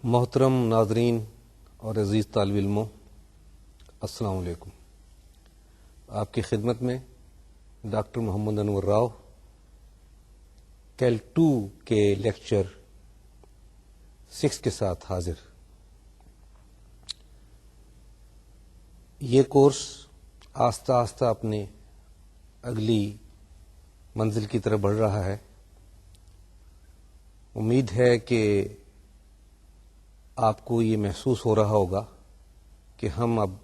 मोहतरम नाजरीन और अज़ीज़ तालिब इल्मों, अस्सलाम वालेकुम। आपकी खिदमत में डॉक्टर मोहम्मद अनवर राव कैल 2 के लेक्चर 6 के साथ हाजिर। ये कोर्स आस्ता आस्ता अपने अगली मंजिल की तरफ बढ़ रहा है। उम्मीद है कि आपको ये महसूस हो रहा होगा कि हम अब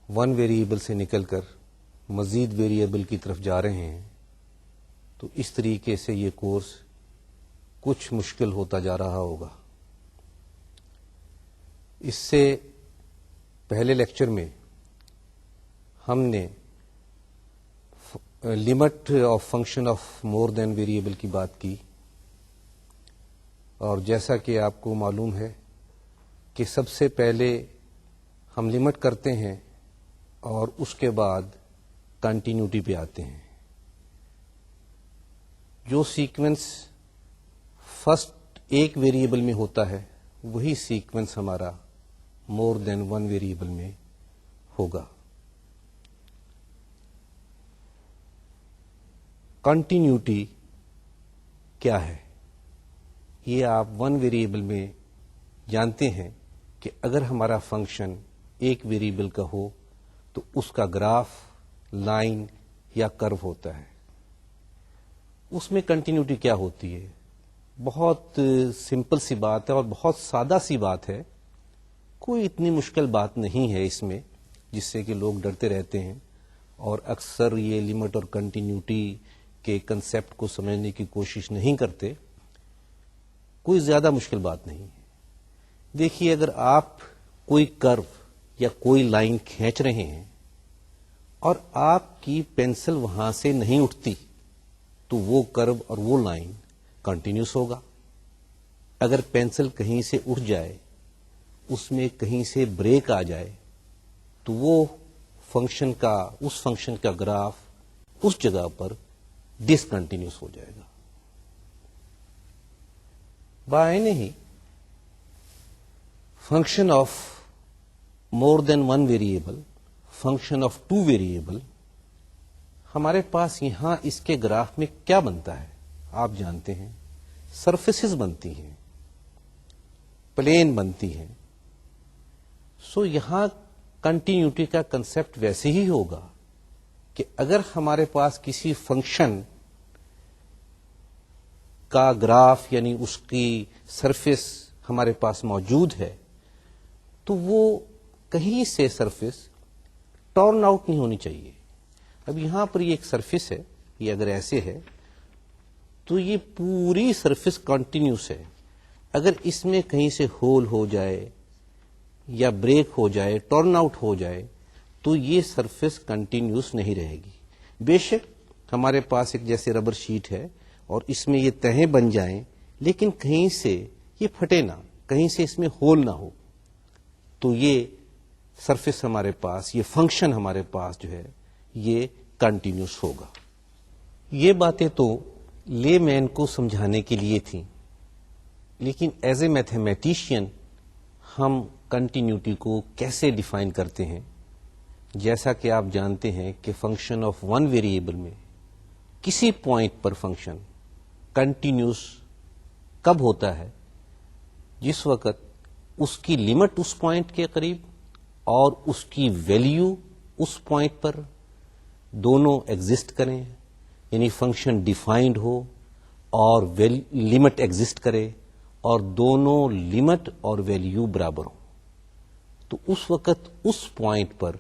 वन वेरिएबल से निकलकर मज़ीद वेरिएबल की तरफ जा रहे हैं। तो इस तरीके से ये कोर्स कुछ मुश्किल होता जा रहा होगा। इससे पहले लेक्चर में हमने limit of function of more then variable की बात की, और जैसा कि आपको मालूम है कि सबसे पहले हम लिमिट करते हैं और उसके बाद कंटिन्यूटी पे आते हैं। जो सीक्वेंस फर्स्ट एक वेरिएबल में होता है वही सीक्वेंस हमारा मोर देन वन वेरिएबल में होगा। कंटिन्यूटी क्या है ये आप वन वेरिएबल में जानते हैं कि अगर हमारा फंक्शन एक वेरिएबल का हो तो उसका ग्राफ, लाइन या कर्व होता है। उसमें कंटिन्यूटी क्या होती है? बहुत सिंपल सी बात है और बहुत सादा सी बात है। कोई इतनी मुश्किल बात नहीं है इसमें जिससे कि लोग डरते रहते हैं और अक्सर ये लिमिट और कंटिन्यूटी के कंसेप्ट को समझने की कोशिश नहीं करते। कोई ज्यादा मुश्किल बात नहीं है। देखिए, अगर आप कोई कर्व या कोई लाइन खींच रहे हैं और आपकी पेंसिल वहां से नहीं उठती तो वो कर्व और वो लाइन कंटिन्यूस होगा। अगर पेंसिल कहीं से उठ जाए, उसमें कहीं से ब्रेक आ जाए, तो वो उस फंक्शन का ग्राफ उस जगह पर डिसकंटिन्यूस हो जाएगा। बायने ही function of more than one variable, function of two variable, हमारे पास यहां इसके ग्राफ में क्या बनता है आप जानते हैं। सरफेसेस बनती हैं, प्लेन बनती हैं। सो यहां कंटिन्यूटी का कंसेप्ट वैसे ही होगा कि अगर हमारे पास किसी फंक्शन का ग्राफ यानी उसकी सरफेस हमारे पास मौजूद है तो वो कहीं से सरफेस टर्न आउट नहीं होनी चाहिए। अब यहां पर ये एक सरफेस है, ये अगर ऐसे है तो ये पूरी सरफेस कंटिन्यूस है। अगर इसमें कहीं से होल हो जाए या ब्रेक हो जाए, टर्न आउट हो जाए, तो ये सरफेस कंटिन्यूस नहीं रहेगी। बेशक हमारे पास एक जैसे रबर शीट है और इसमें ये तहें बन जाएं, लेकिन कहीं से ये फटे ना, कहीं से इसमें होल ना हो, तो ये सरफेस हमारे पास, ये फंक्शन हमारे पास जो है ये कंटिन्यूस होगा। ये बातें तो लेमैन को समझाने के लिए थी, लेकिन एज ए मैथमेटिशियन हम कंटिन्यूटी को कैसे डिफाइन करते हैं? जैसा कि आप जानते हैं कि फंक्शन ऑफ वन वेरिएबल में किसी पॉइंट पर फंक्शन कंटिन्यूस कब होता है? जिस वक्त उसकी लिमिट उस पॉइंट के करीब और उसकी वैल्यू उस पॉइंट पर दोनों एग्जिस्ट करें, यानी फंक्शन डिफाइंड हो और लिमिट एग्जिस्ट करे और दोनों लिमिट और वैल्यू बराबर हो, तो उस वक्त उस पॉइंट पर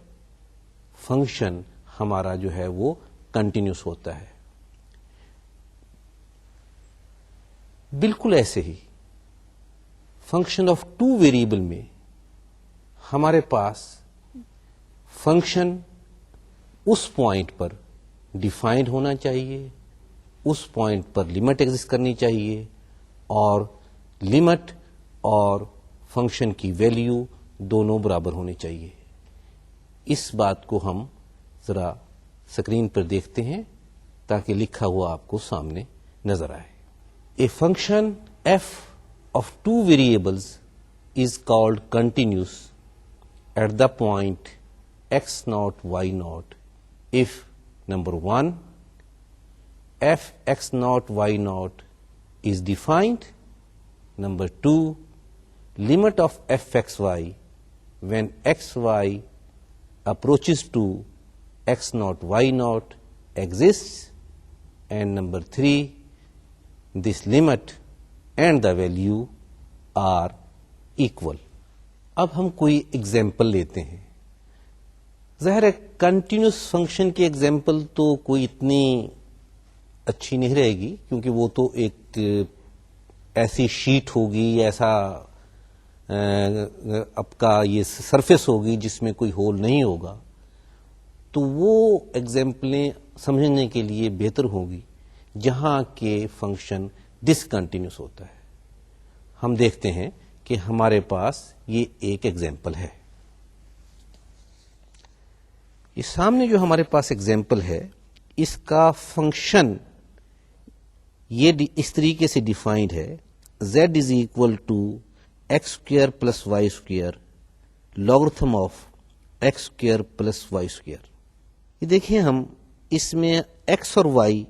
फंक्शन हमारा जो है वो कंटिन्यूस होता है। बिल्कुल ऐसे ही फंक्शन ऑफ टू वेरिएबल में हमारे पास फंक्शन उस पॉइंट पर डिफाइंड होना चाहिए, उस पॉइंट पर लिमिट एग्जिस्ट करनी चाहिए और लिमिट और फंक्शन की वैल्यू दोनों बराबर होनी चाहिए। इस बात को हम जरा स्क्रीन पर देखते हैं ताकि लिखा हुआ आपको सामने नजर आए। A function f of two variables is called continuous at the point x naught y naught if number 1 f x naught y naught is defined, number 2 limit of f x y when x y approaches to x naught y naught exists, and number 3 this limit and the value are equal. अब हम कोई example लेते हैं. ज़ाहिर है continuous function की example तो कोई इतनी अच्छी नहीं रहेगी, क्योंकि वो तो एक ऐसी शीट होगी, ऐसा आपका ये सरफेस होगी जिसमें कोई होल नहीं होगा. तो वो एग्जाम्पलें समझने के लिए बेहतर होगी जहां के फंक्शन डिसकंटिन्यूस होता है. हम देखते हैं कि हमारे पास ये एक एग्जाम्पल है. ये सामने जो हमारे पास एग्जाम्पल है, इसका फंक्शन ये इस तरीके से डिफाइंड है, z is equal to x square plus y square logarithm of x square plus y square. ये देखिए, हम इसमें x और y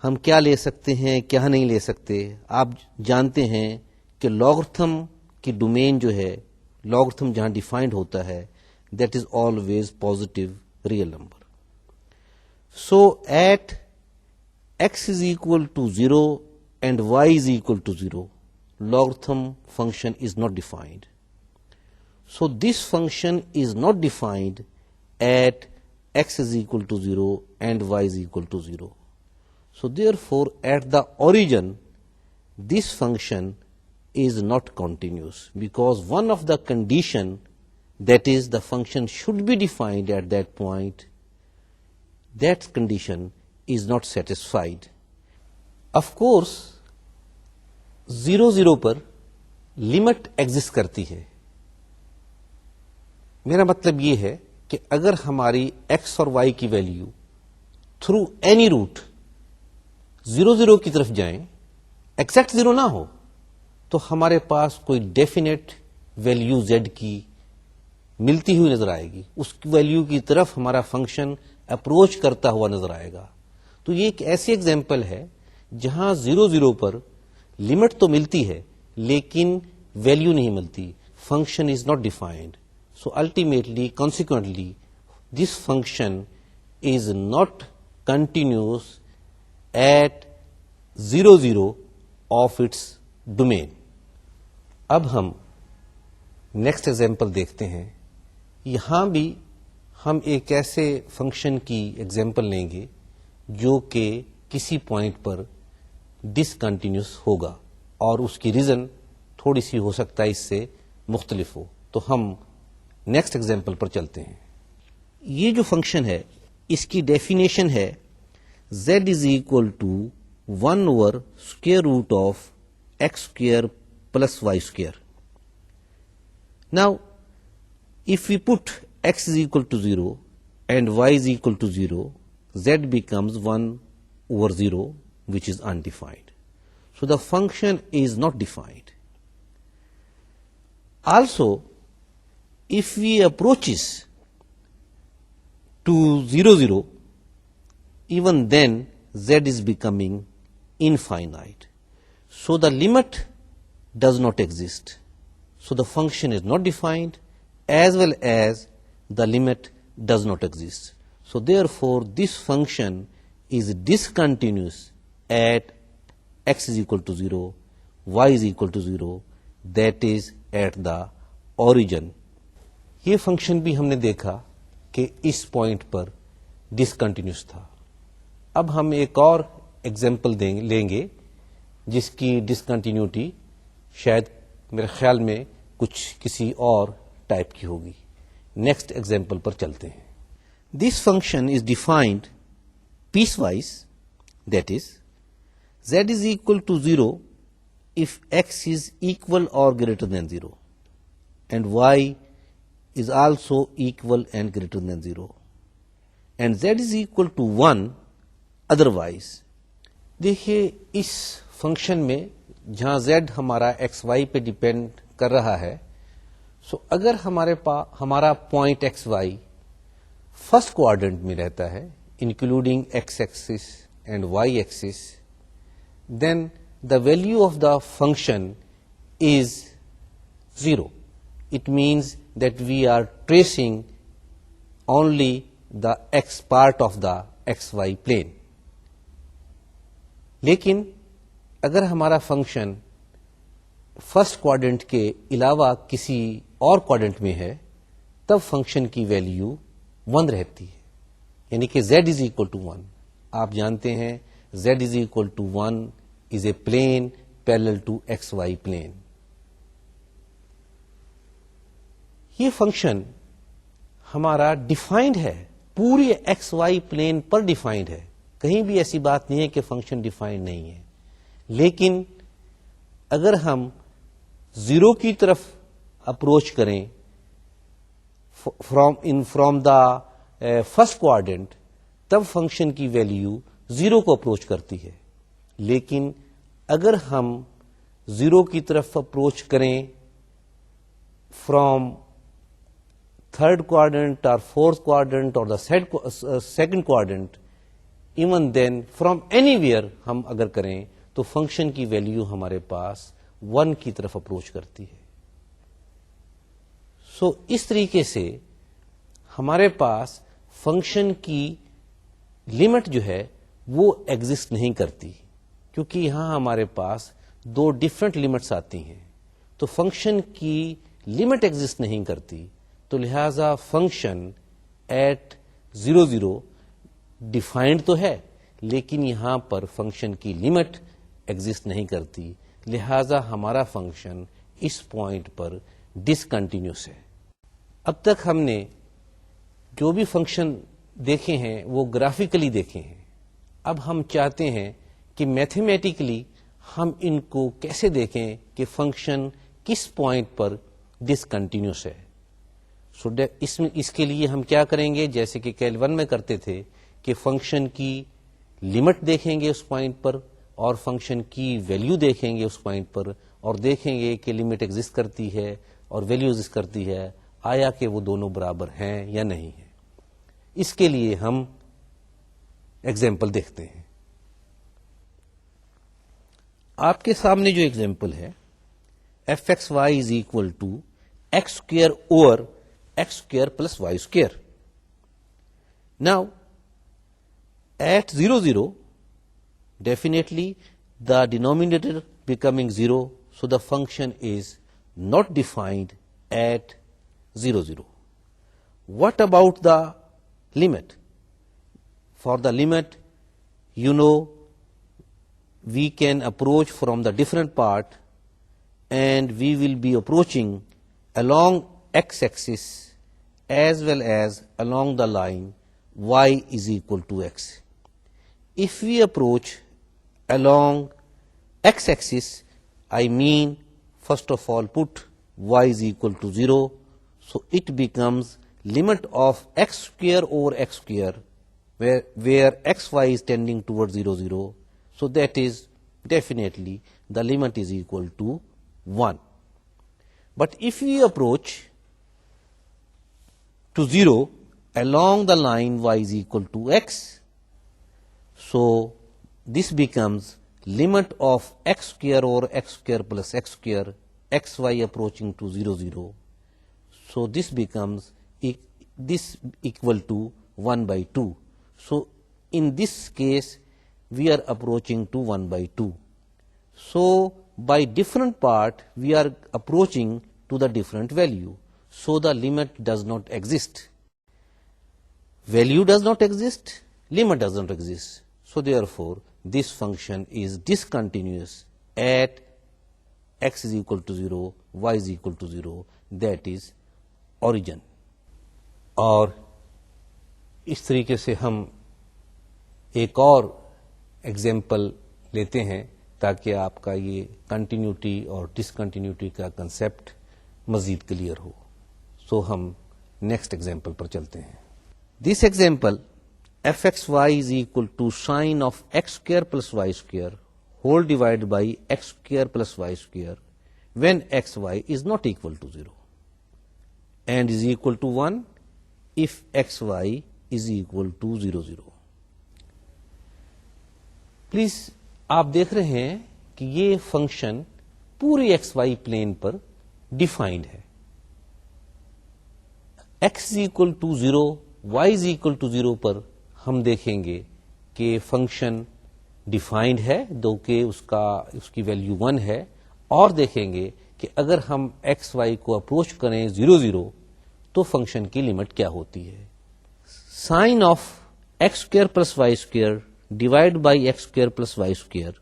हम क्या ले सकते हैं, क्या नहीं ले सकते. आप जानते हैं कि लॉगरिथम की डोमेन जो है, लॉगरिथम जहां डिफाइंड होता है, that is always positive real number. So at x is equal to 0 and y is equal to 0, logarithm function is not defined. So this function is not defined at x is equal to 0 and y is equal to 0. So therefore at the origin this function is not continuous, because one of the condition, that is the function should be defined at that point, that condition is not satisfied. Of course 0 0 पर limit exist करती है. मेरा मतलब ये है कि अगर हमारी x और y की वैल्यू थ्रू एनी रूट 0 0 की तरफ जाएं, एग्जैक्ट 0 ना हो, तो हमारे पास कोई डेफिनेट वैल्यू z की मिलती हुई नजर आएगी. उस वैल्यू की तरफ हमारा फंक्शन अप्रोच करता हुआ नजर आएगा. तो ये एक ऐसी एग्जाम्पल है जहां 0 0 पर लिमिट तो मिलती है लेकिन वैल्यू नहीं मिलती. Function is not defined. So ultimately, consequently, this function is not continuous at 0 0 of its domain. अब हम नेक्स्ट एग्जाम्पल देखते हैं. यहां भी हम एक ऐसे फंक्शन की एग्जाम्पल लेंगे जो कि किसी पॉइंट पर डिसकंटिन्यूस होगा, और उसकी रीजन थोड़ी सी हो सकता है इससे मुख्तलिफ हो. तो हम नेक्स्ट एग्जाम्पल पर चलते हैं. ये जो फंक्शन है, इसकी डेफिनेशन है z is equal to 1 over square root of x square plus y square. Now if we put x is equal to 0 and y is equal to 0, z becomes 1 over 0, which is undefined. So the function is not defined. Also, if we approaches to 0 0, even then z is becoming infinite. So the limit does not exist. So the function is not defined, as well as the limit does not exist. So therefore this function is discontinuous at x is equal to 0, y is equal to 0, that is at the origin. ये function भी हमने देखा कि इस point पर discontinuous था. अब हम एक और एग्जाम्पल लेंगे जिसकी डिसकंटिन्यूटी शायद मेरे ख्याल में कुछ किसी और टाइप की होगी. नेक्स्ट एग्जाम्पल पर चलते हैं. This function is defined piecewise, that is z is equal to 0 if x is equal or greater than 0 and y is also equal and greater than 0 and z is equal to 1 otherwise. देखिए, इस function में जहां z हमारा x Y पे depend कर रहा है, so अगर हमारा point x y first quadrant में रहता है including x axis and y axis, then the value of the function is 0. It means that we are tracing only the x part of the xy plane. लेकिन अगर हमारा function first quadrant के अलावा किसी और क्वाड्रेंट में है, तब फंक्शन की वैल्यू 1 रहती है, यानी कि z इज इक्वल टू 1. आप जानते हैं z is equal to 1 is a plane parallel to x y plane. ये फंक्शन हमारा डिफाइंड है, पूरी एक्स वाई प्लेन पर डिफाइंड है. कहीं भी ऐसी बात नहीं है कि फंक्शन डिफाइंड नहीं है. लेकिन अगर हम 0 की तरफ अप्रोच करें फ्रॉम द फर्स्ट क्वाड्रेंट, तब फंक्शन की वैल्यू 0 को अप्रोच करती है. लेकिन अगर हम 0 की तरफ अप्रोच करें फ्रॉम थर्ड क्वाड्रेंट और फोर्थ क्वाड्रेंट और the second quadrant, even then from anywhere हम अगर करें, तो फंक्शन की वैल्यू हमारे पास 1 की तरफ अप्रोच करती है. सो इस तरीके से हमारे पास फंक्शन की लिमिट जो है वो एग्जिस्ट नहीं करती, क्योंकि यहां हमारे पास 2 डिफरेंट लिमिट्स आती हैं. तो फंक्शन की लिमिट एग्जिस्ट नहीं करती, तो लिहाजा फंक्शन एट 0 0 डिफाइंड तो है, लेकिन यहां पर फंक्शन की लिमिट एग्जिस्ट नहीं करती. लिहाजा हमारा फंक्शन इस पॉइंट पर डिसकंटिन्यूस है. अब तक हमने जो भी फंक्शन देखे हैं वो ग्राफिकली देखे हैं. अब हम चाहते हैं कि मैथमेटिकली हम इनको कैसे देखें कि फंक्शन किस पॉइंट पर डिसकंटिन्यूस है. सो इसके लिए हम क्या करेंगे, जैसे कि कैल 1 में करते थे कि फंक्शन की लिमिट देखेंगे उस पॉइंट पर और फंक्शन की वैल्यू देखेंगे उस पॉइंट पर, और देखेंगे कि लिमिट एग्जिस्ट करती है और वैल्यू एग्जिस्ट करती है, आया कि वो दोनों बराबर हैं या नहीं है. इसके लिए हम एग्जाम्पल देखते हैं. आपके सामने जो एग्जाम्पल है, f x y is equal to x square over x square plus y square. Now, at 0 0, definitely the denominator becoming 0, so the function is not defined at 0 0. What about the limit? For the limit, you know, we can approach from the different part, and we will be approaching along x-axis as well as along the line y is equal to x. If we approach along x-axis, I mean first of all put y is equal to 0, so it becomes limit of x square over x square, where xy is tending towards 0 0, so that is definitely the limit is equal to 1. But if we approach to 0 along the line y is equal to x, so this becomes limit of x square over x square plus x square, xy approaching to 0 0. So this becomes this equal to 1 by 2. So in this case we are approaching to 1 by 2. So by different part we are approaching to the different value. So the limit does not exist. Value does not exist, limit does not exist. So therefore, this function is discontinuous at x is equal to 0, y is equal to 0, that is origin. और इस तरीके से हम एक और example लेते हैं ताकि आपका ये कंटिन्यूटी और डिसकंटिन्यूटी का कंसेप्ट मजीद क्लियर हो. सो हम नेक्स्ट एग्जाम्पल पर चलते हैं. This example f x y is equal to sine of x square plus y square whole divided by x square plus y square when xy is not equal to 0 and is equal to 1 if xy is equal to 0, 0. Please आप देख रहे हैं कि ये function पूरे x y plane पर defined है. x is equal to 0, y is equal to 0 पर हम देखेंगे कि फंक्शन डिफाइंड है, दो के उसकी वैल्यू 1 है, और देखेंगे कि अगर हम एक्स वाई को अप्रोच करें 0, 0 तो फंक्शन की लिमिट क्या होती है. Sine of x square plus y square divide by x square plus y square.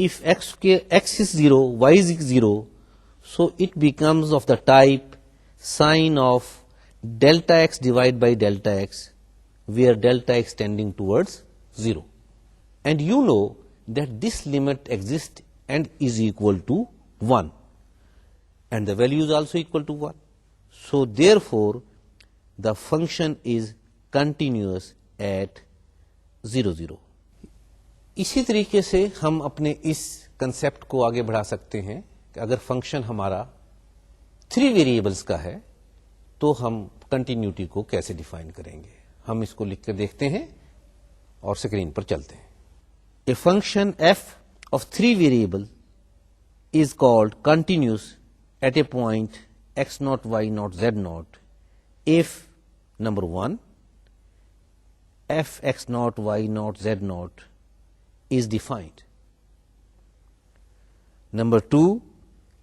If x is 0, y is 0, so it becomes of the type sine of delta x divided by delta x, where delta x tending towards 0. And you know that this limit exists and is equal to 1. And the value is also equal to 1. So therefore, the function is continuous at 0, 0. इसी तरीके से हम अपने इस concept को आगे बढ़ा सकते हैं कि अगर फंक्शन हमारा 3 वेरिएबल्स का है तो हम कंटिन्यूटी को कैसे डिफाइन करेंगे. हम इसको लिख कर देखते हैं और स्क्रीन पर चलते हैं. A function f of 3 variable is called continuous at a point x0, y0, z0 if number 1 f x0, y0, z0 is defined. Number 2,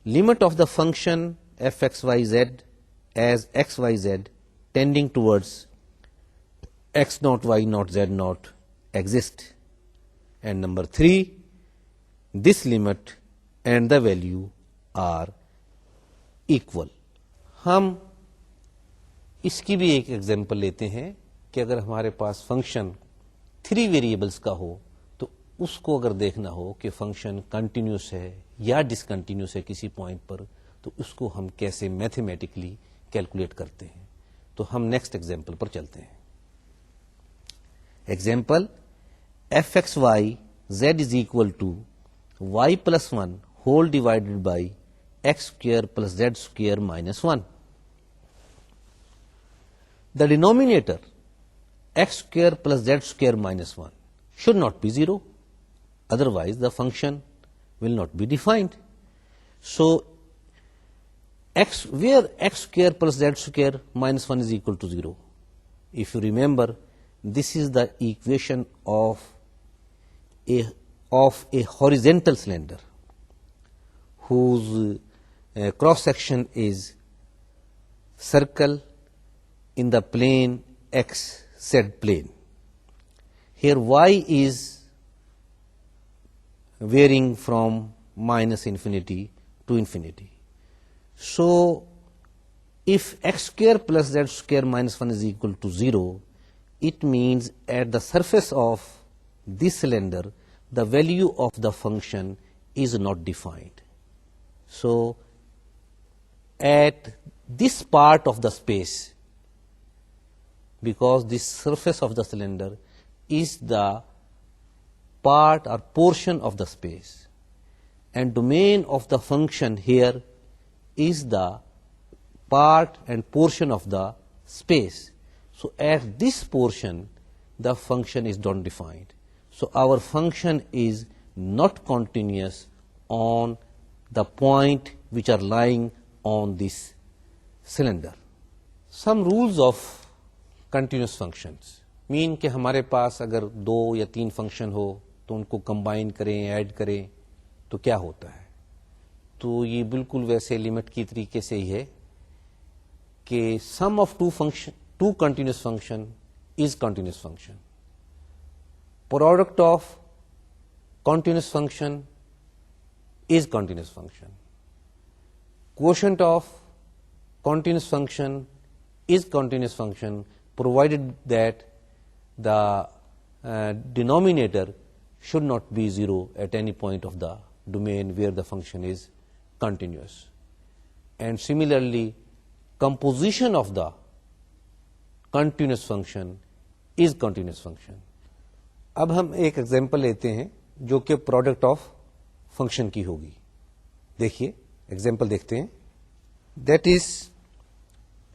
limit of the function fxyz as xyz tending towards x0, y0, z0 exist. And number 3, this limit and the value are equal. हम इसकी भी एक example लेते हैं कि अगर हमारे पास फंक्शन 3 वेरिएबल्स का हो तो उसको अगर देखना हो कि फंक्शन कंटिन्यूस है या डिसकंटिन्यूस है किसी पॉइंट पर, तो उसको हम कैसे मैथमेटिकली कैलकुलेट करते हैं. तो हम नेक्स्ट एग्जांपल पर चलते हैं. Example f x y z is equal to y plus 1 whole divided by x square plus z square minus 1. The denominator x square plus z square minus 1 should not be 0. Otherwise, the function will not be defined. So, where x square plus z square minus 1 is equal to 0. If you remember, this is the equation of a horizontal cylinder whose cross section is circle in the plane x z plane. Here y is varying from minus infinity to infinity. So if x square plus z square minus 1 is equal to 0, it means at the surface of this cylinder the value of the function is not defined. So at this part of the space, because this surface of the cylinder is the part or portion of the space, and domain of the function here is the part and portion of the space. So at this portion the function is not defined. So our function is not continuous on the point which are lying on this cylinder. Some rules of continuous functions mean कि हमारे पास अगर 2 या 3 function हो तो उनको combine करें, add करें तो क्या होता है. तो ये बिल्कुल वैसे लिमिट की तरीके से ही है कि sum of two continuous function is continuous function. Product of continuous function is continuous function. Quotient of continuous function is continuous function provided that the denominator should not be 0 at any point of the domain where the function is continuous. And similarly, composition of the continuous function is continuous function. अब हम एक example लेते हैं जो कि product of function की होगी। देखिए एग्जाम्पल देखते हैं। That is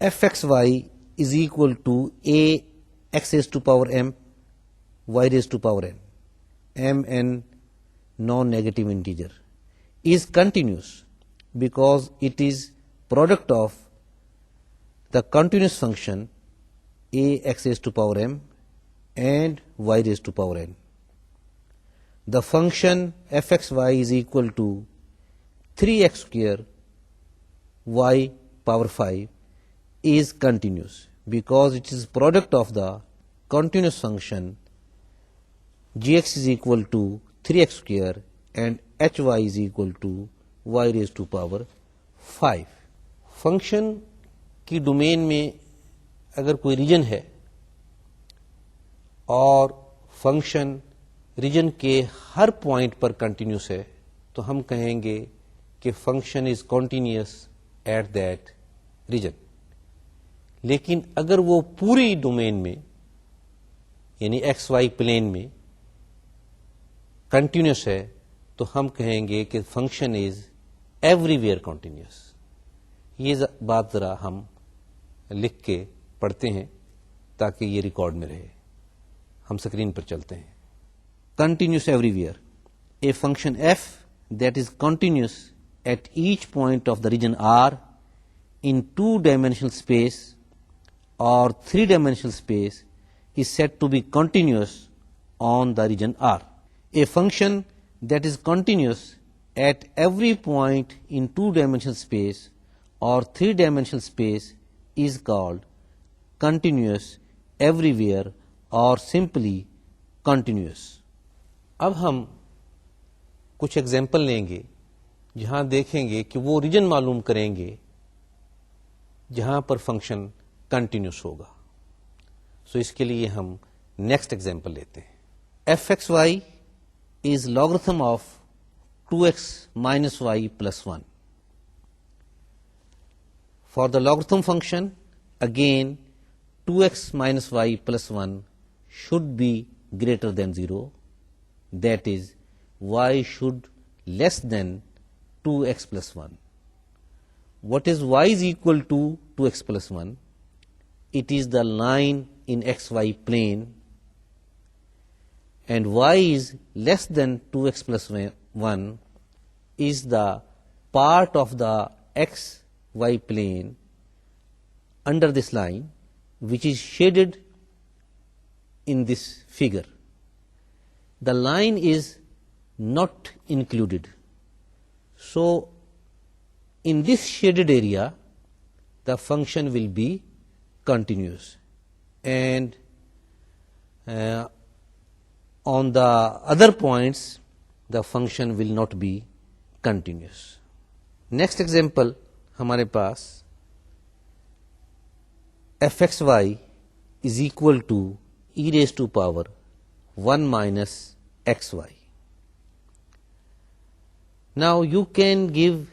f x y is equal to a x raise to power m y raise to power n, m n non-negative integer, is continuous because it is product of the continuous function a x raised to power m and y raised to power n. The function fxy is equal to 3x square y power 5 is continuous because it is product of the continuous function gx is equal to 3x square and hy is equal to y raised to power 5. Function की domain में अगर कोई reason है और function reason के हर point पर continuous है तो हम कहेंगे कि function is continuous at that region. लेकिन अगर वो पूरी डोमेन में यानी एक्स वाई प्लेन में कंटिन्यूस है तो हम कहेंगे कि फंक्शन इज एवरीवेयर कॉन्टिन्यूस। ये बात जरा हम लिख के पढ़ते हैं ताकि ये रिकॉर्ड में रहे। हम स्क्रीन पर चलते हैं। Continuous everywhere, a function f that is continuous at each point of the region R in 2-dimensional space और 3-dimensional space is said to be continuous on the region R. A function that is continuous at every point in 2-dimensional space or 3-dimensional space is called continuous everywhere or simply continuous. अब हम कुछ example लेंगे जहां देखेंगे कि वो reason मालूम करेंगे जहां पर फंक्शन कंटिन्यूस होगा। सो इसके लिए हम नेक्स्ट एग्जाम्पल लेते हैं। F x y is logarithm of 2x minus y plus 1. For the logarithm function, again 2x minus y plus 1 should be greater than 0. That is, y should less than 2x plus 1. What is y is equal to 2x plus 1? It is the line in xy plane, and y is less than 2x plus 1 is the part of the xy plane under this line which is shaded in this figure. The line is not included. So in this shaded area the function will be continuous, and on the other points the function will not be continuous. Next example हमारे पास fxy is equal to e raised to power 1 minus xy. Now you can give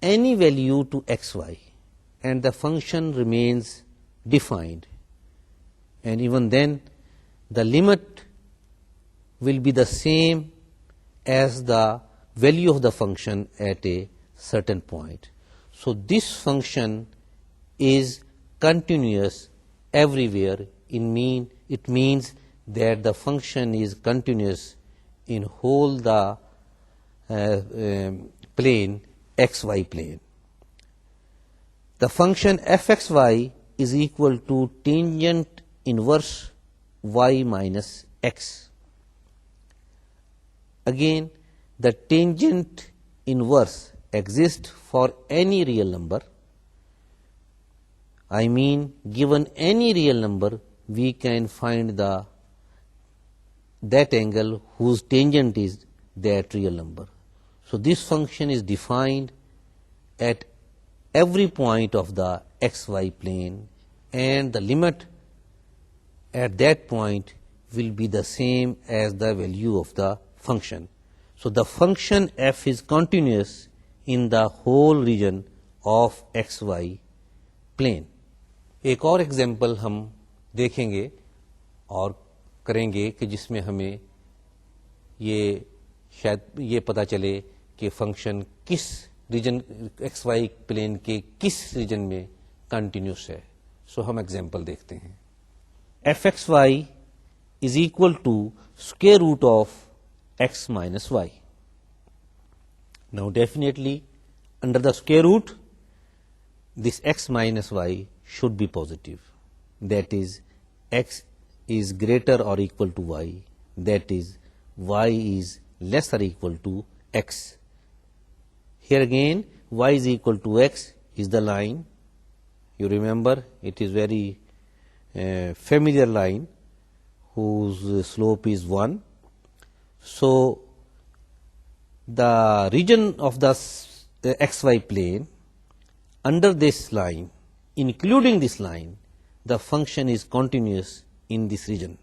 any value to xy and the function remains defined, and even then the limit will be the same as the value of the function at a certain point. So this function is continuous everywhere. It means that the function is continuous in whole the plane xy plane. The function fxy is equal to tangent inverse y minus x. Again, the tangent inverse exists for any real number. I mean, given any real number, we can find that angle whose tangent is that real number. So this function is defined at every point of the xy plane, and the limit at that point will be the same as the value of the function. So the function f is continuous in the whole region of xy plane. एक और example हम देखेंगे और करेंगे कि जिसमें हमें ये शायद ये पता चले कि फंक्शन किस रीजन एक्स वाई प्लेन के किस रीजन में कंटिन्यूस है। सो हम एग्जांपल देखते हैं। F x y is equal to square root of x minus y. Now definitely under the square root this x minus y should be positive, that is x is greater or equal to y, that is y is less or equal to x. Here again y is equal to x is the line, you remember it is very familiar line whose slope is 1. So the region of the xy plane under this line, including this line, the function is continuous in this region.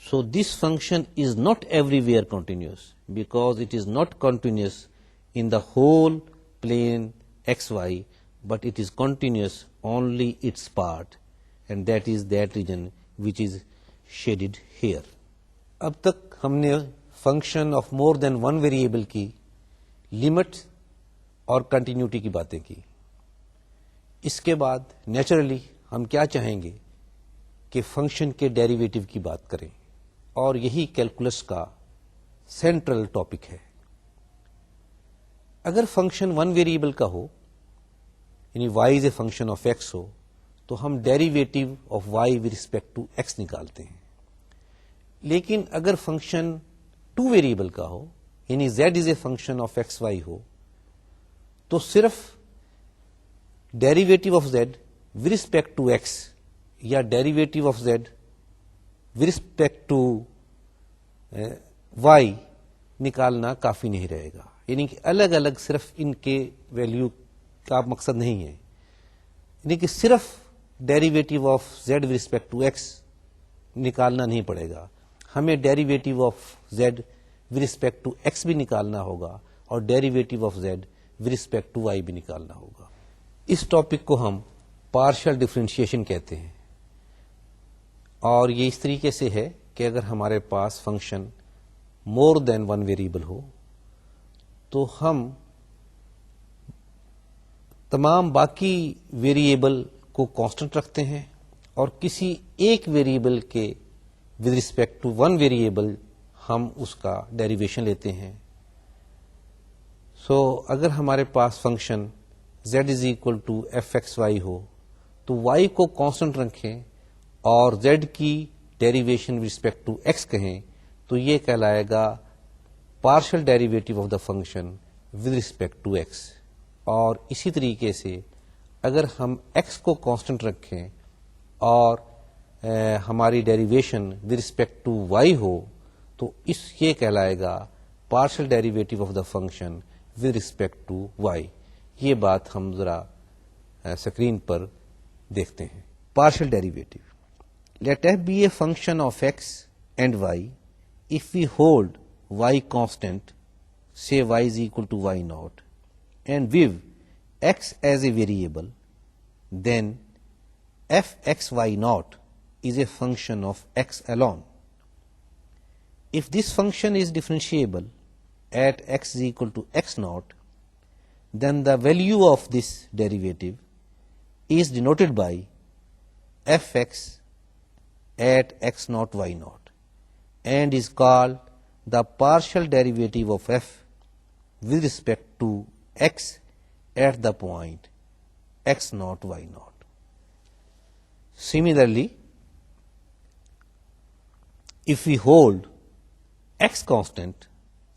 So this function is not everywhere continuous, because it is not continuous in the whole plane xy, but it is continuous only its part, and that is that region which is shaded here. अब तक हमने function of more than one variable की limit और continuity की बातें की। इसके बाद नेचुरली हम क्या चाहेंगे कि फंक्शन के डेरिवेटिव की बात करें, और यही कैलकुलस का सेंट्रल टॉपिक है। अगर फंक्शन वन वेरिएबल का हो, यानी y is a function of x हो, तो हम derivative of y with respect to x निकालते हैं। लेकिन अगर फंक्शन टू वेरिएबल का हो, यानी z is a function of x Y हो, तो सिर्फ derivative of z with respect to x या derivative of z with respect to y निकालना काफी नहीं रहेगा। यानी कि अलग अलग सिर्फ इनके वैल्यू का मकसद नहीं है, यानी कि सिर्फ derivative of z with respect to x निकालना नहीं पड़ेगा, हमें derivative of z with respect to x भी निकालना होगा और derivative of z with respect to y भी निकालना होगा। इस टॉपिक को हम पार्शियल डिफरेंशिएशन कहते हैं, और ये इस तरीके से है कि अगर हमारे पास function more than one variable हो, तो हम तमाम बाकी वेरिएबल को कांस्टेंट रखते हैं और किसी एक वेरिएबल के with respect to one variable हम उसका डेरिवेशन लेते हैं। सो अगर हमारे पास function z is equal to F x Y हो, तो y को कांस्टेंट रखें और z की derivation with respect to x कहें, तो ये कहलाएगा partial derivative of the function with respect to x। और इसी तरीके से अगर हम x को कांस्टेंट रखें और हमारी derivation with respect to y हो, तो ये कहलाएगा partial derivative of the function with respect to y। ये बात हम जरा स्क्रीन पर देखते हैं। Partial derivative, let f be a function of x and y if we hold y constant, say y is equal to y naught, and view x as a variable, then f x y naught is a function of x alone. If this function is differentiable at x is equal to x naught, then the value of this derivative is denoted by fx at x naught y naught and is called the partial derivative of f with respect to x at the point x naught y naught. Similarly, if we hold x constant,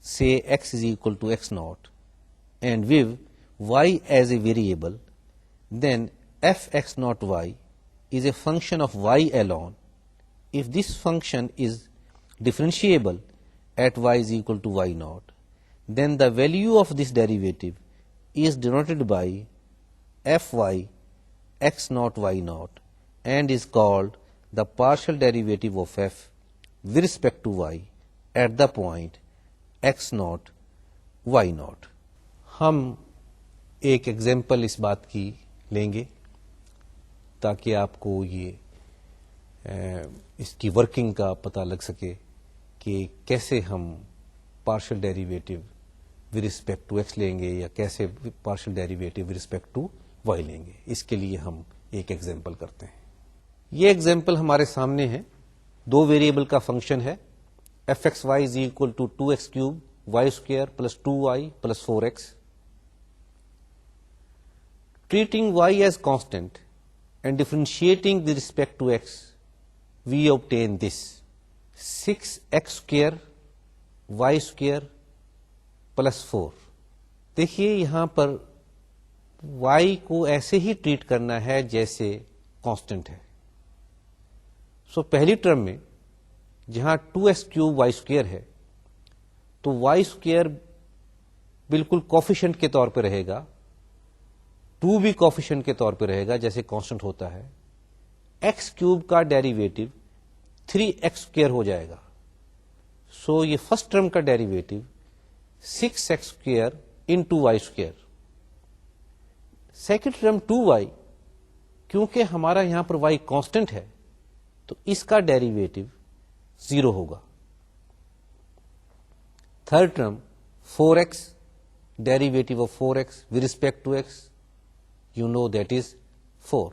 say x is equal to x naught, and with y as a variable, then fx naught y is a function of y alone. If this function is differentiable at y is equal to y naught, then the value of this derivative is denoted by fy x naught y naught and is called the partial derivative of f with respect to y at the point x naught y naught. हम एक example इस बात की लेंगे ताकि आपको ये इसकी वर्किंग का पता लग सके कि कैसे हम partial derivative with respect to x लेंगे या कैसे partial derivative with respect to y लेंगे, इसके लिए हम एक एग्जाम्पल करते हैं। ये एग्जाम्पल हमारे सामने है, दो वेरिएबल का फंक्शन है, f x y is equal to 2x cube वाई square plus 2y plus 4x. Treating y as constant and differentiating with respect to x, we obtain this 6x square y square plus 4. देखिए यहां पर y को ऐसे ही treat करना है जैसे constant है। सो पहली टर्म में जहां 2x क्यूब वाई स्क्वायर है तो वाई स्क्वायर बिल्कुल कोफिशिएंट के तौर पर रहेगा, 2 भी कोफिशिएंट के तौर पे रहेगा जैसे कांस्टेंट होता है। एक्स क्यूब का डेरिवेटिव 3x स्क्वायर हो जाएगा। सो ये फर्स्ट टर्म का derivative 6x square into y square. Second term 2y, क्योंकि हमारा यहां पर y कांस्टेंट है तो इसका डेरिवेटिव 0 होगा। Third term 4x, derivative of 4x with respect to x, you know that is 4.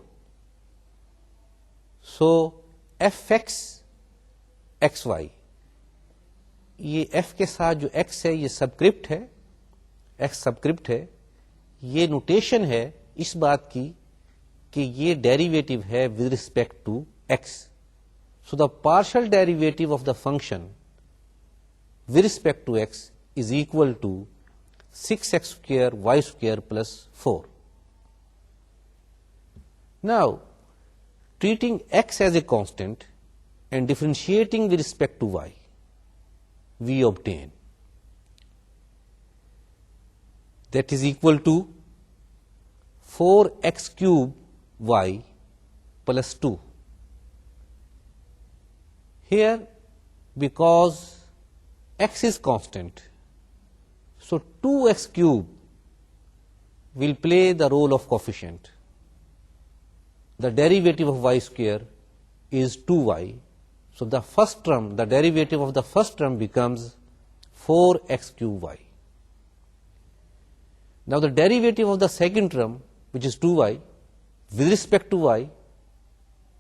So fx xy, ये f के साथ जो x है ये सबक्रिप्ट है, x सबक्रिप्ट है। ये नोटेशन है इस बात की कि ये डेरिवेटिव है with respect to x. So the partial derivative of the function with respect to x is equal to 6x square y square plus 4. Now, treating x as a constant and differentiating with respect to y, we obtain that is equal to 4x cube y plus 2. Here, because x is constant, so 2x cube will play the role of coefficient. The derivative of y square is 2y. So the first term, the derivative of the first term becomes 4x cube y. Now the derivative of the second term, which is 2y, with respect to y,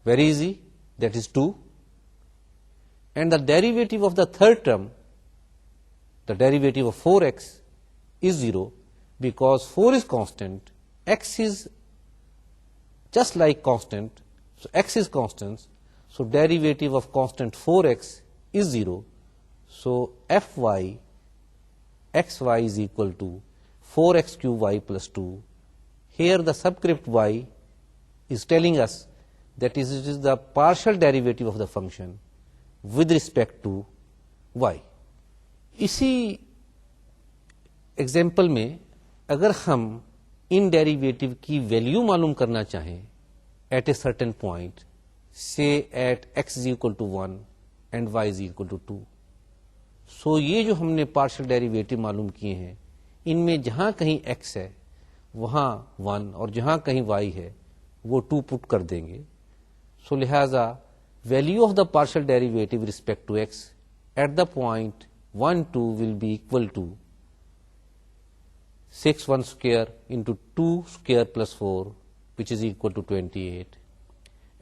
very easy, that is 2. And the derivative of the third term, the derivative of 4x, is 0 because 4 is constant, x is just like constant, so x is constant, so derivative of constant 4x is 0, so fy xy is equal to 4x cube y plus 2. Here the subscript y is telling us that it is the partial derivative of the function with respect to y. इसी example में अगर हम इन derivative की value मालूम करना चाहें at a certain point, say at x is equal to 1 and y is equal to 2, so ये जो हमने पार्शियल डेरिवेटिव मालूम किए हैं इनमें जहां कहीं x है वहां 1 और जहां कहीं y है वो 2 पुट कर देंगे। सो लिहाजा value of the partial derivative respect to x at the point 1, 2 will be equal to 6 1 square into 2 square plus 4, which is equal to 28,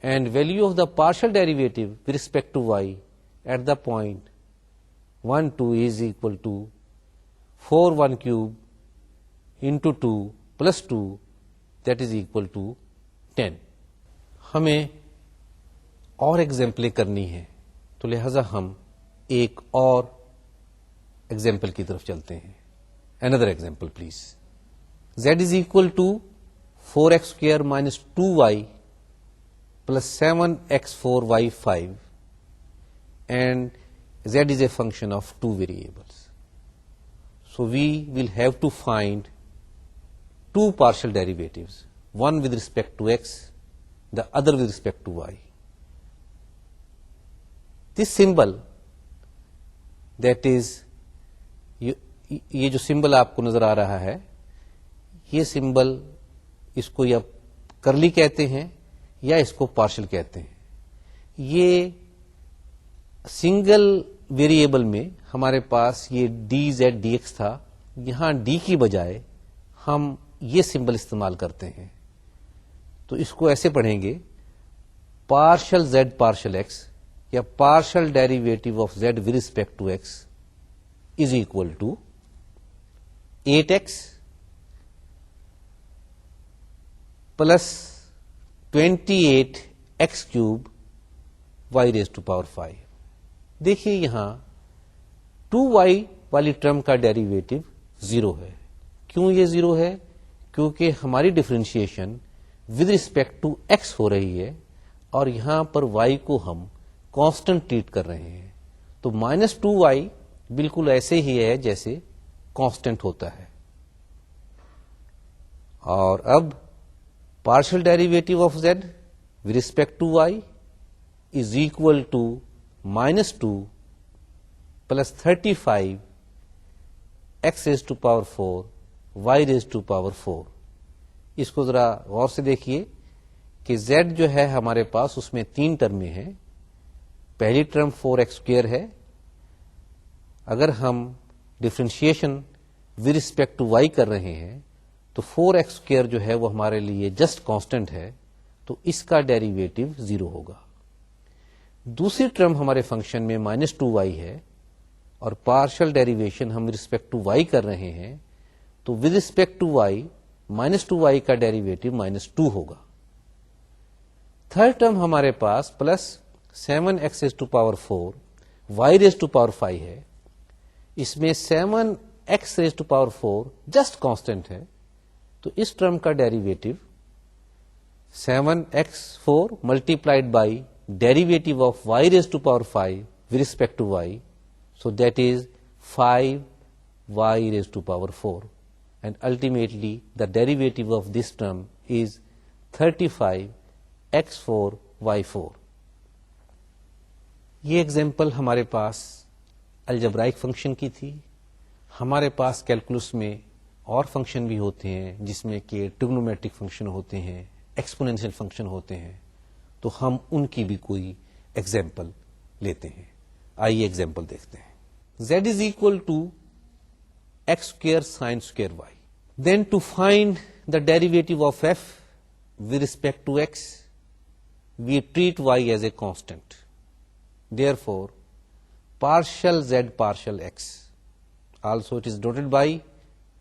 and value of the partial derivative with respect to y at the point 1, 2 is equal to 4 1 cube into 2 plus 2, that is equal to 10. हमें और एग्जाम्पलें करनी है तो लिहाजा हम एक और example की तरफ चलते हैं। Another example, please. Z is equal to 4x square minus 2y plus 7x4y5, and Z is a function of two variables. So we will have to find two partial derivatives, one with respect to x, the other with respect to y. This symbol, that is, ये जो symbol आपको नजर आ रहा है, ये symbol इसको या करली कहते हैं या इसको पार्शियल कहते हैं। ये सिंगल वेरिएबल में हमारे पास ये dz dx था, यहां d की बजाय हम ये सिंबल इस्तेमाल करते हैं, तो इसको ऐसे पढ़ेंगे पार्शियल z पार्शियल x या partial derivative of z with respect to x is equal to 8x plus 28x cube y raise to power 5। देखिए यहां 2y वाली टर्म का डेरिवेटिव 0 है। क्यों ये 0 है? क्योंकि हमारी differentiation with respect to x हो रही है और यहां पर y को हम कांस्टेंट ट्रीट कर रहे हैं, तो -2y बिल्कुल ऐसे ही है जैसे कांस्टेंट होता है। और अब partial derivative of z with respect to y is equal to -2 plus 35 x raise to power 4 y raise to power 4। इसको जरा गौर से देखिए कि z जो है हमारे पास उसमें 3 टर्में हैं। पहली टर्म 4x स्क्वायर है। अगर हम differentiation with respect to y कर रहे हैं तो 4x स्क्वायर जो है वो हमारे लिए जस्ट कांस्टेंट है, तो इसका डेरिवेटिव 0 होगा। दूसरी टर्म हमारे फंक्शन में -2y है और पार्शियल डेरिवेशन हम रिस्पेक्ट टू y कर रहे हैं, तो with respect to y -2y का डेरिवेटिव -2 होगा। थर्ड टर्म हमारे पास plus 7x raise to power 4 y raise to power 5 है। इसमें 7x raise to power 4 just constant है, तो इस टर्म का derivative 7x4 multiplied by derivative of y raise to power 5 with respect to y, so that is 5y raised to power 4, and ultimately the derivative of this term is 35x4 y4। ये example हमारे पास algebraic function की थी। हमारे पास calculus में और function भी होते हैं जिसमें कि ट्रिग्नोमेट्रिक फंक्शन होते हैं, एक्सपोनेंशियल फंक्शन होते हैं, तो हम उनकी भी कोई एग्जाम्पल लेते हैं। आइए एग्जाम्पल देखते हैं। z is equal to x square sin square y. Then to find the derivative of f with respect to x, we treat y as a constant. Therefore, partial z partial x, also it is denoted by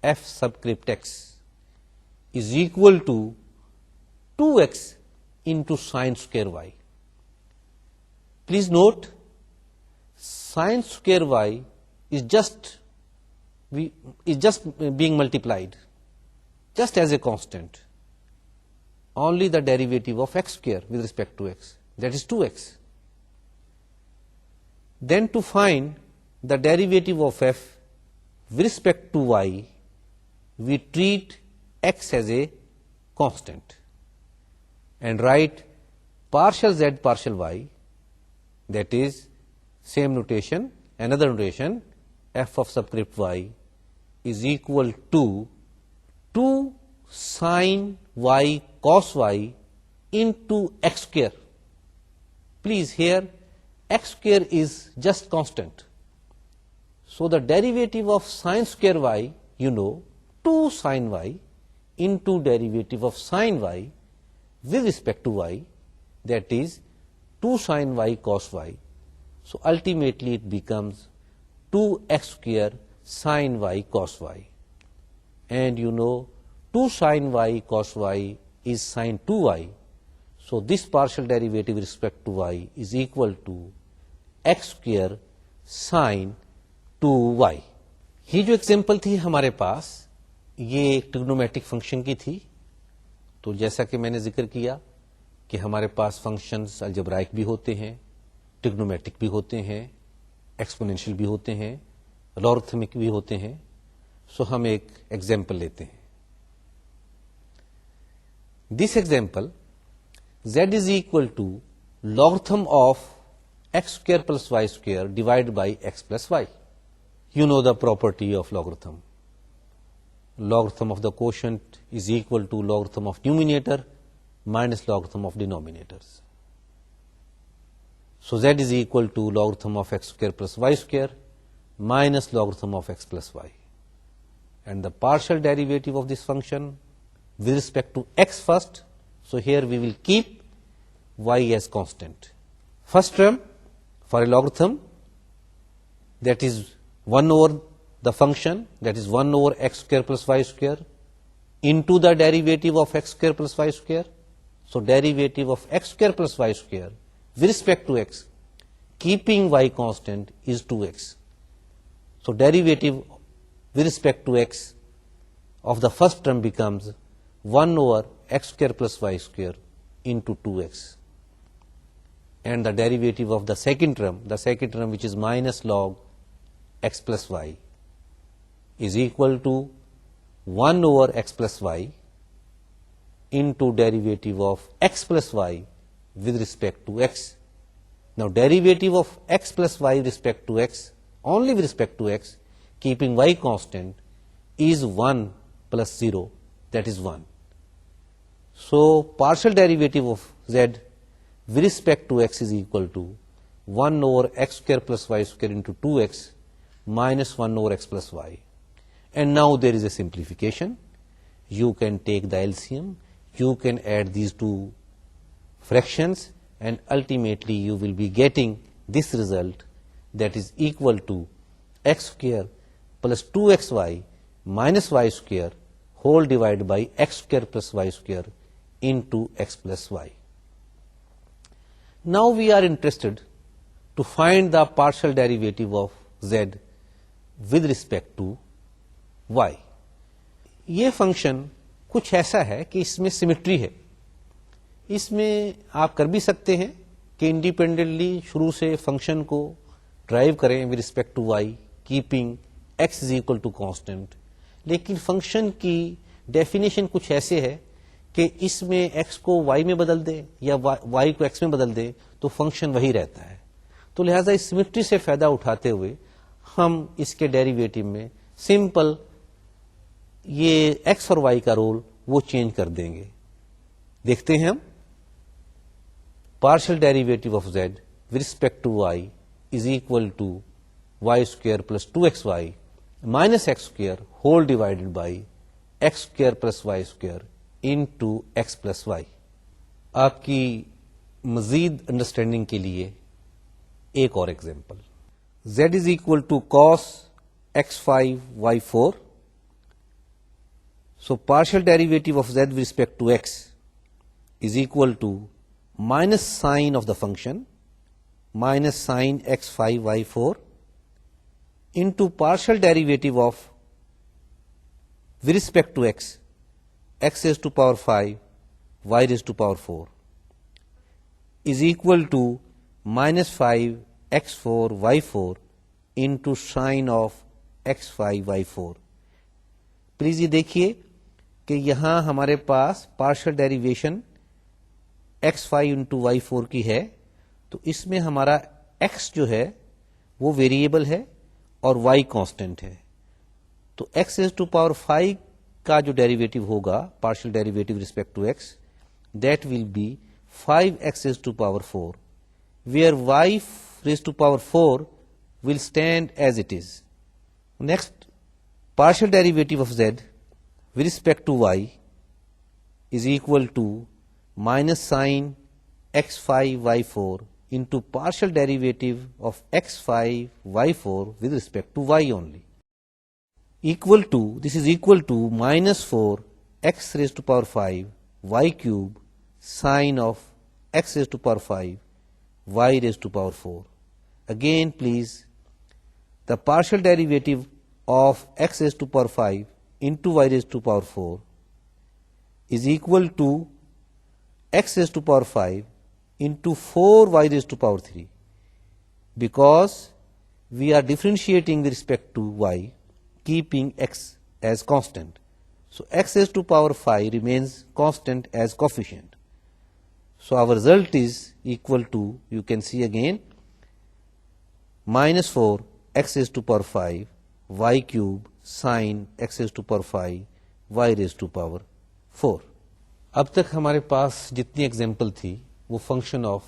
f subscript x, is equal to 2x into sin square y. Please note, sin square y is just being multiplied just as a constant. Only the derivative of x square with respect to x, that is 2x. Then to find the derivative of f with respect to y, we treat x as a constant and write partial z partial y, that is same notation, another notation, f of subscript y is equal to 2 sin y cos y into x square. Please, here x square is just constant, so the derivative of sin square y, you know, 2 sin y into derivative of sin y with respect to y, that is 2 sin y cos y. So ultimately it becomes 2x square sin y cos y, and you know 2 sin y cos y is sin 2y, so this partial derivative with respect to y is equal to x square sin 2y. ये जो example थी हमारे पास, ये एक trigonometric function की थी। तो जैसा कि मैंने जिक्र किया कि हमारे पास फंक्शंस अलजेब्राइक भी होते हैं, ट्रिग्नोमेट्रिक भी होते हैं, एक्सपोनेंशियल भी होते हैं, लॉगरिथमिक भी होते हैं। सो हम एक एग्जाम्पल लेते हैं। This example z is equal to logarithm of x square plus y square divide by x plus y. You know the property of logarithm. Logarithm of the quotient is equal to logarithm of numerator minus logarithm of denominators. So z is equal to logarithm of x square plus y square minus logarithm of x plus y. And the partial derivative of this function with respect to x first. So here we will keep y as constant. First term for a logarithm, that is 1 over the function, that is 1 over x square plus y square into the derivative of x square plus y square. So derivative of x square plus y square with respect to x, keeping y constant, is 2x. So derivative with respect to x of the first term becomes 1 over x square plus y square into 2x. And the derivative of the second term which is minus log x plus y, is equal to 1 over x plus y into derivative of x plus y with respect to x. Now derivative of x plus y with respect to x, only with respect to x, keeping y constant, is 1 plus 0, that is 1. So partial derivative of z with respect to x is equal to 1 over x square plus y square into 2x minus 1 over x plus y. And now there is a simplification. You can take the LCM, you can add these two fractions, and ultimately you will be getting this result, that is equal to x square plus 2xy minus y square whole divided by x square plus y square into x plus y. Now we are interested to find the partial derivative of z with respect to y. ये function कुछ ऐसा है कि इसमें symmetry है. इसमें आप कर भी सकते हैं कि इंडिपेंडेंटली शुरू से फंक्शन को ड्राइव करें with respect to y, keeping x is equal to constant. लेकिन फंक्शन की डेफिनेशन कुछ ऐसे है कि इसमें एक्स को वाई में बदल दे या वाई को एक्स में बदल दे तो फंक्शन वही रहता है. तो लिहाजा इस सिमेट्री से फायदा उठाते हुए हम इसके डेरिवेटिव में सिंपल ये एक्स और वाई का रोल वो चेंज कर देंगे. देखते हैं हम. Partial derivative of z with respect to y is equal to y square plus 2xy minus x square whole divided by x square plus y square into x plus y. आपकी मजीद understanding के लिए एक और example. z is equal to cos x5 y4. So partial derivative of z with respect to x is equal to minus sine of the function minus sine x5 y4 into partial derivative of with respect to x raised to power 5 y raised to power 4 is equal to minus 5 x4 y4 into sine of x5 y4. Please ये देखिए कि यहां हमारे पास partial derivation x5 into y4 की है, तो इसमें हमारा x जो है वो वेरिएबल है और y कांस्टेंट है. तो x रेज़ टू पावर 5 का जो डेरिवेटिव होगा, partial derivative respect to x, that will be 5x raise to power 4, where y raise to power 4 will stand as it is. Next, partial derivative of z with respect to y is equal to minus sine x5 y4 into partial derivative of x5 y4 with respect to y only. Equal to, this is equal to minus 4 x raised to power 5 y cube sine of x raised to power 5 y raised to power 4. Again, please, the partial derivative of x raised to power 5 into y raised to power 4 is equal to x raised to power 5 into 4y raised to power 3, because we are differentiating with respect to y, keeping x as constant. So x raised to power 5 remains constant as coefficient. So our result is equal to, you can see again, minus 4 x raised to power 5 y cube sine x raised to power 5 y raised to power 4. अब तक हमारे पास जितनी example थी वो function of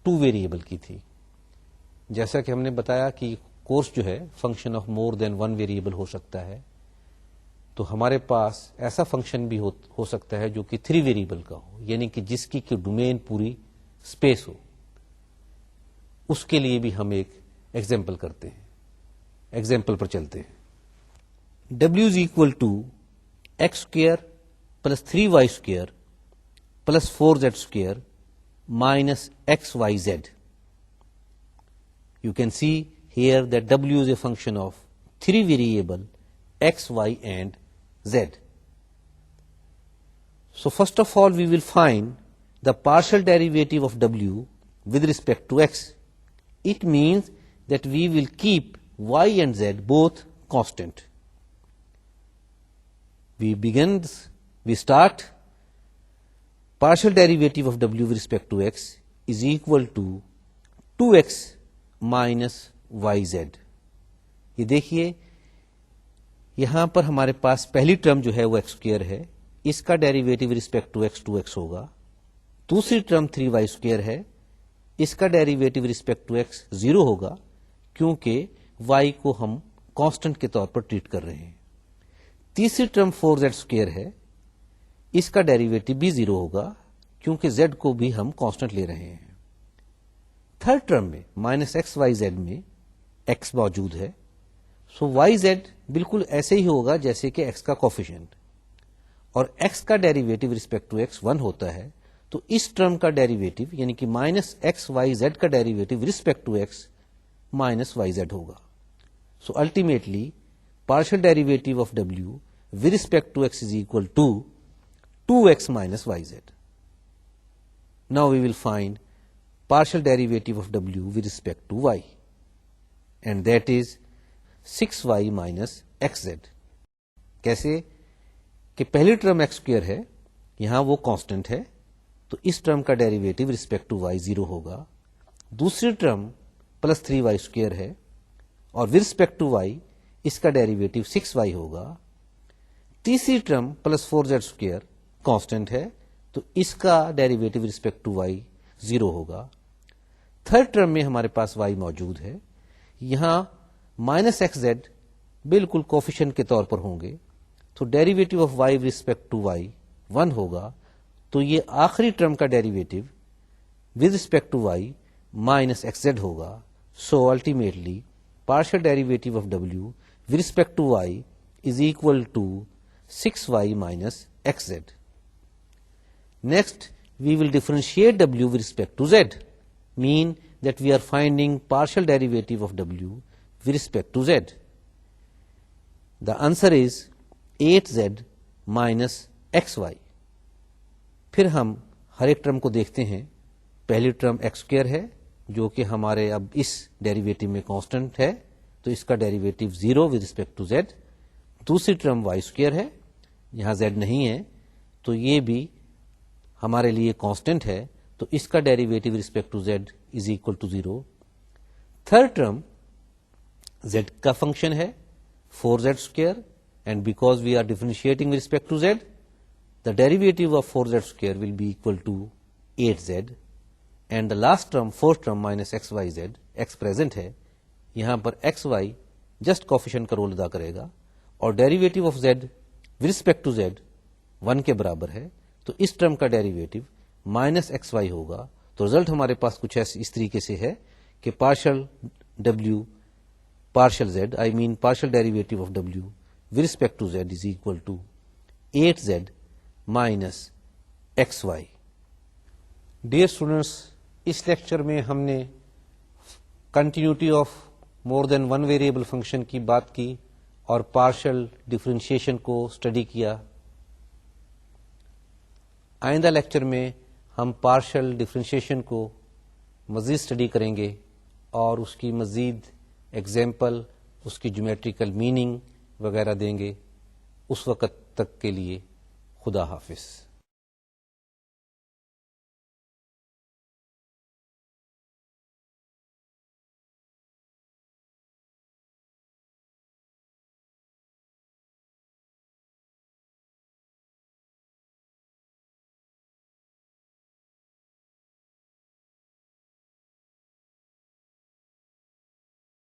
2 variable की थी। जैसा कि हमने बताया कि कोर्स जो है function of more then 1 variable हो सकता है, तो हमारे पास ऐसा फंक्शन भी हो सकता है जो कि 3 वेरिएबल का हो, यानी कि जिसकी कि डोमेन पूरी स्पेस हो। उसके लिए भी हम एक एग्जाम्पल करते हैं, एग्जाम्पल पर चलते हैं। W is equal to x square plus 3y square plus 4z square minus XYZ. You can see here that W is a function of 3 variable X, Y and Z. So first of all we will find the partial derivative of W with respect to X. It means that we will keep Y and Z both constant. We start partial derivative of W with respect to X is equal to 2X minus YZ. ये देखिए यहां पर हमारे पास पहली term जो है वो x square है, इसका derivative respect to x 2x होगा। दूसरी टर्म 3y स्क्वेयर है, इसका डेरिवेटिव रिस्पेक्ट टू एक्स 0 होगा, क्योंकि y को हम कांस्टेंट के तौर पर ट्रीट कर रहे हैं। तीसरी टर्म 4z स्क्वेयर है, इसका डेरिवेटिव भी 0 होगा, क्योंकि z को भी हम कांस्टेंट ले रहे हैं। थर्ड टर्म में माइनस XYZ में x मौजूद है, सो YZ बिल्कुल ऐसे ही होगा जैसे कि x का कोफिशिएंट, और x का डेरिवेटिव रिस्पेक्ट टू x 1 होता है, तो इस टर्म का डेरिवेटिव यानी कि माइनस XYZ का derivative respect to x minus YZ होगा। So ultimately partial derivative of W with respect to x is equal to 2x minus YZ. Now we will find partial derivative of W with respect to y, and that is 6y minus xz. कैसे कि पहली term x square है, यहां वो constant है, तो इस term का डेरिवेटिव रिस्पेक्ट टू y 0 होगा। दूसरी टर्म प्लस 3y स्क्वेयर है, और विद रिस्पेक्ट टू y इसका डेरिवेटिव 6y होगा। तीसरी term plus 4z square constant है, तो इसका डेरिवेटिव रिस्पेक्ट टू y 0 होगा। थर्ड टर्म में हमारे पास y मौजूद है, यहां माइनस XZ बिल्कुल कोफिशिएंट के तौर पर होंगे, तो derivative of y with respect to y 1 होगा, तो ये आखिरी टर्म का derivative with respect to y minus XZ होगा। So ultimately partial derivative of W with respect to y is equal to 6y minus XZ. Next we will differentiate W with respect to Z, mean that we are finding partial derivative of W with respect to Z. The answer is 8Z minus XY. फिर हम हर एक term को देखते हैं। पहली term x square है, जो कि हमारे अब इस डेरिवेटिव में कांस्टेंट है, तो इसका derivative 0 with respect to Z. दूसरी टर्म वाई स्क्वेयर है, यहां Z नहीं है, तो ये भी हमारे लिए कांस्टेंट है, तो इसका derivative respect to Z is equal to 0. Third term Z का फंक्शन है 4Z square, and because we are differentiating with respect to Z, the derivative of 4Z square will be equal to 8Z. And the last term fourth term minus XYZ, x present है, यहां पर XY just coefficient का role अदा करेगा, और derivative of Z with respect to Z 1 के बराबर है, तो इस टर्म का डेरिवेटिव माइनस XY होगा. तो रिजल्ट हमारे पास कुछ इस तरीके से है कि partial W partial Z, I mean partial derivative of W with respect to Z is equal to 8Z minus XY. Dear students, इस लेक्चर में हमने continuity of more than one variable function की बात की और पार्शियल डिफरेंशिएशन को study किया. आइंदा लेक्चर में हम पार्शियल डिफरेंशिएशन को मज़ीद स्टडी करेंगे और उसकी मज़ीद एग्जाम्पल, उसकी ज्योमेट्रिकल मीनिंग वगैरह देंगे. उस वक़्त तक के लिए खुदा हाफिज़.